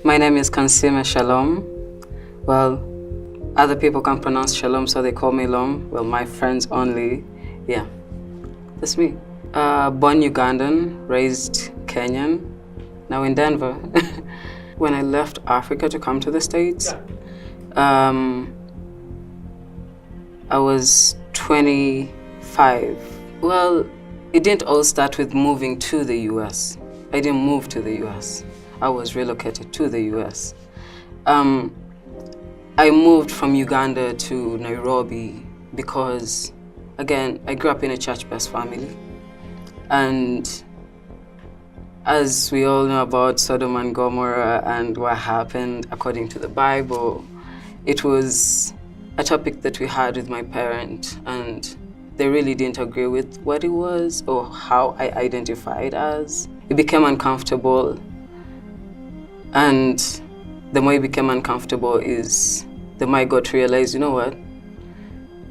My name is Kansime Shalom. Well, other people can pronounce Shalom, so they call me Lom. Well, my friends only. Yeah, that's me. Born Ugandan, raised Kenyan, now in Denver. When I left Africa to come to the States, I was 25. Well, it didn't all start with moving to the US. I didn't move to the US. I was relocated to the US. I moved from Uganda to Nairobi because, again, I grew up in a church-based family. And as we all know about Sodom and Gomorrah and what happened according to the Bible, it was a topic that we had with my parents, and they really didn't agree with what it was or how I identified as. It became uncomfortable, and the more it became uncomfortable is the more I got to realize, you know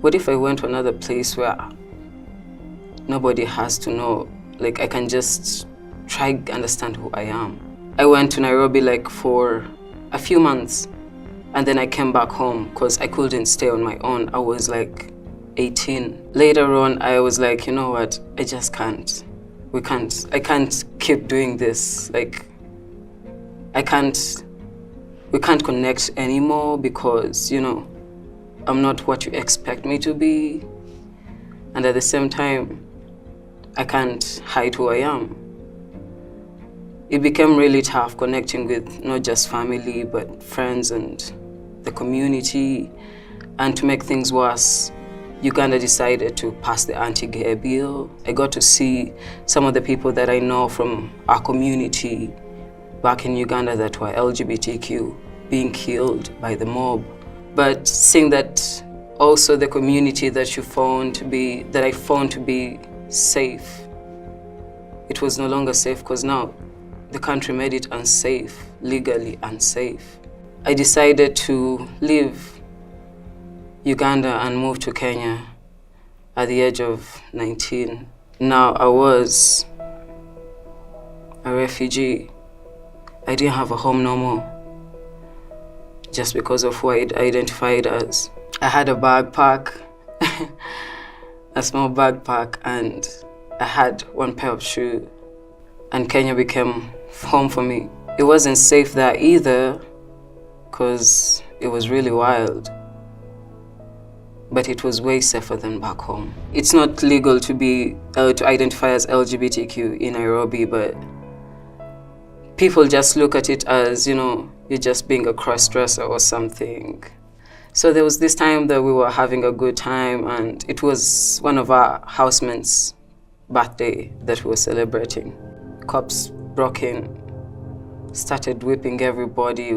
what if I went to another place where nobody has to know, like I can just try to understand who I am. I went to Nairobi like for a few months, and then I came back home because I couldn't stay on my own. I was like 18. Later on, I was like, you know what, I just can't. I can't keep doing this. Like, we can't connect anymore because, you know, I'm not what you expect me to be. And at the same time, I can't hide who I am. It became really tough connecting with not just family, but friends and the community. And to make things worse, Uganda decided to pass the anti-gay bill. I got to see some of the people that I know from our community back in Uganda that were LGBTQ being killed by the mob. But seeing that also the community that I found to be safe, it was no longer safe because now the country made it unsafe, legally unsafe. I decided to leave Uganda and move to Kenya at the age of 19. Now I was a refugee. I didn't have a home no more, just because of who I identified as. I had a backpack, a small backpack, and I had one pair of shoes, and Kenya became home for me. It wasn't safe there either, because it was really wild, but it was way safer than back home. It's not legal to identify as LGBTQ in Nairobi, but people just look at it as, you know, you're just being a cross-dresser or something. So there was this time that we were having a good time, and it was one of our housemates' birthday that we were celebrating. Cops broke in, started whipping everybody.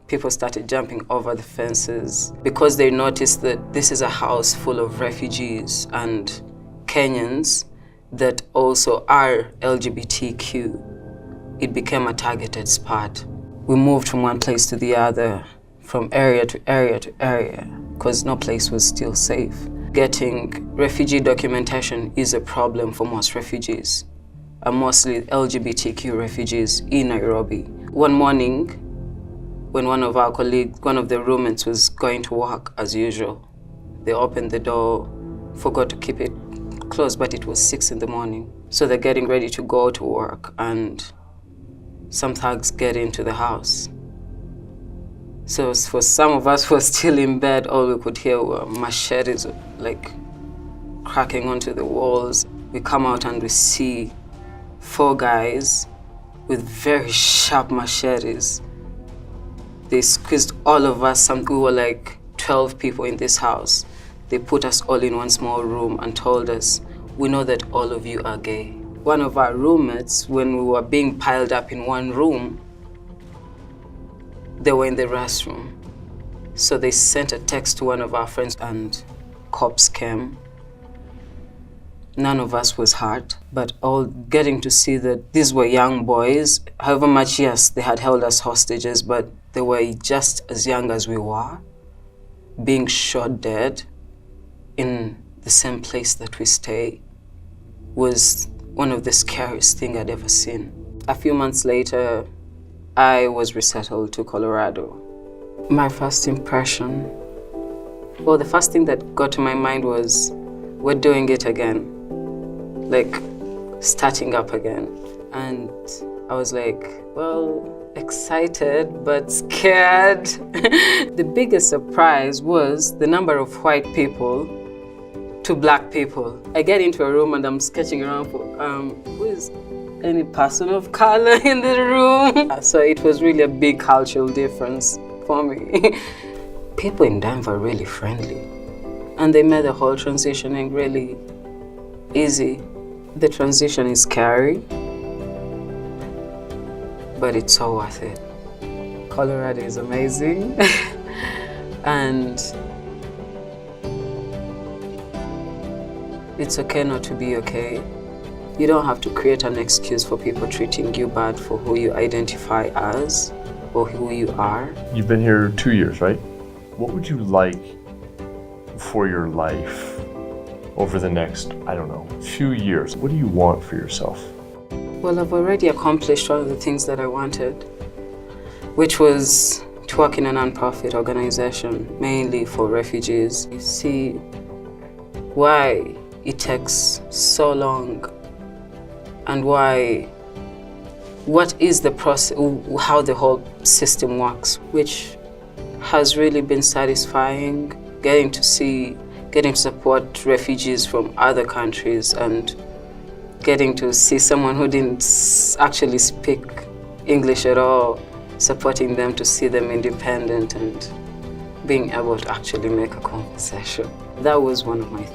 People started jumping over the fences because they noticed that this is a house full of refugees and Kenyans that also are LGBTQ. It became a targeted spot. We moved from one place to the other, from area to area to area, because no place was still safe. Getting refugee documentation is a problem for most refugees, and mostly LGBTQ refugees in Nairobi. One morning, when one of the roommates was going to work as usual, they opened the door, forgot to keep it closed, but it was 6 in the morning. So they're getting ready to go to work, and some thugs get into the house. So for some of us who were still in bed, all we could hear were machetes like cracking onto the walls. We come out and we see 4 guys with very sharp machetes. They squeezed all of us. We were like 12 people in this house. They put us all in one small room and told us, we know that all of you are gay. One of our roommates, when we were being piled up in one room, they were in the restroom. So they sent a text to one of our friends and cops came. None of us was hurt, but all getting to see that these were young boys. However much, yes, they had held us hostages, but they were just as young as we were, being shot dead in the same place that we stay was one of the scariest things I'd ever seen. A few months later, I was resettled to Colorado. My first impression, well, the first thing that got to my mind was, we're doing it again. Like, starting up again. And I was like, well, excited but scared. The biggest surprise was the number of white people to black people. I get into a room and I'm sketching around for who is any person of color in the room. So it was really a big cultural difference for me. People in Denver are really friendly, and they made the whole transitioning really easy. The transition is scary, but it's so worth it. Colorado is amazing. And it's okay not to be okay. You don't have to create an excuse for people treating you bad for who you identify as or who you are. You've been here 2 years, right? What would you like for your life over the next, I don't know, few years? What do you want for yourself? Well, I've already accomplished all of the things that I wanted, which was to work in a non-profit organization, mainly for refugees. You see why it takes so long and what is the process, how the whole system works, which has really been satisfying, getting to support refugees from other countries and getting to see someone who didn't actually speak English at all, supporting them to see them independent and being able to actually make a conversation. That was one of my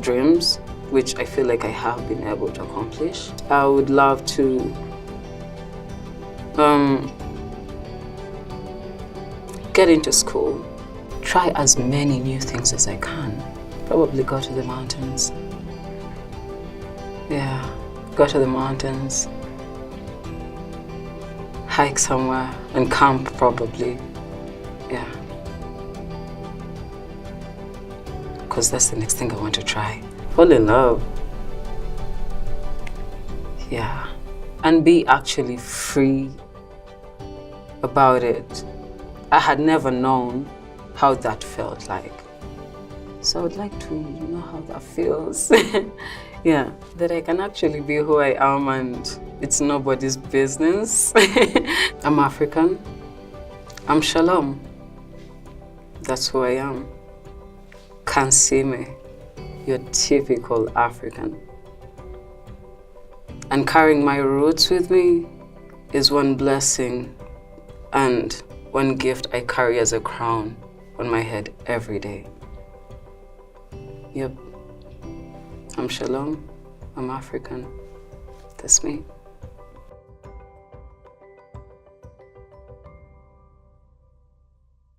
dreams, which I feel like I have been able to accomplish. I would love to get into school, try as many new things as I can, probably go to the mountains. Yeah, go to the mountains, hike somewhere and camp probably, yeah. Because that's the next thing I want to try. Fall in love, yeah. And be actually free about it. I had never known how that felt like. So I would like to know how that feels. Yeah, that I can actually be who I am and it's nobody's business. I'm African. I'm Shalom. That's who I am. Can't see me. You're typical African. And carrying my roots with me is one blessing and one gift I carry as a crown on my head every day. Yep. I'm Shalom. I'm African. That's me.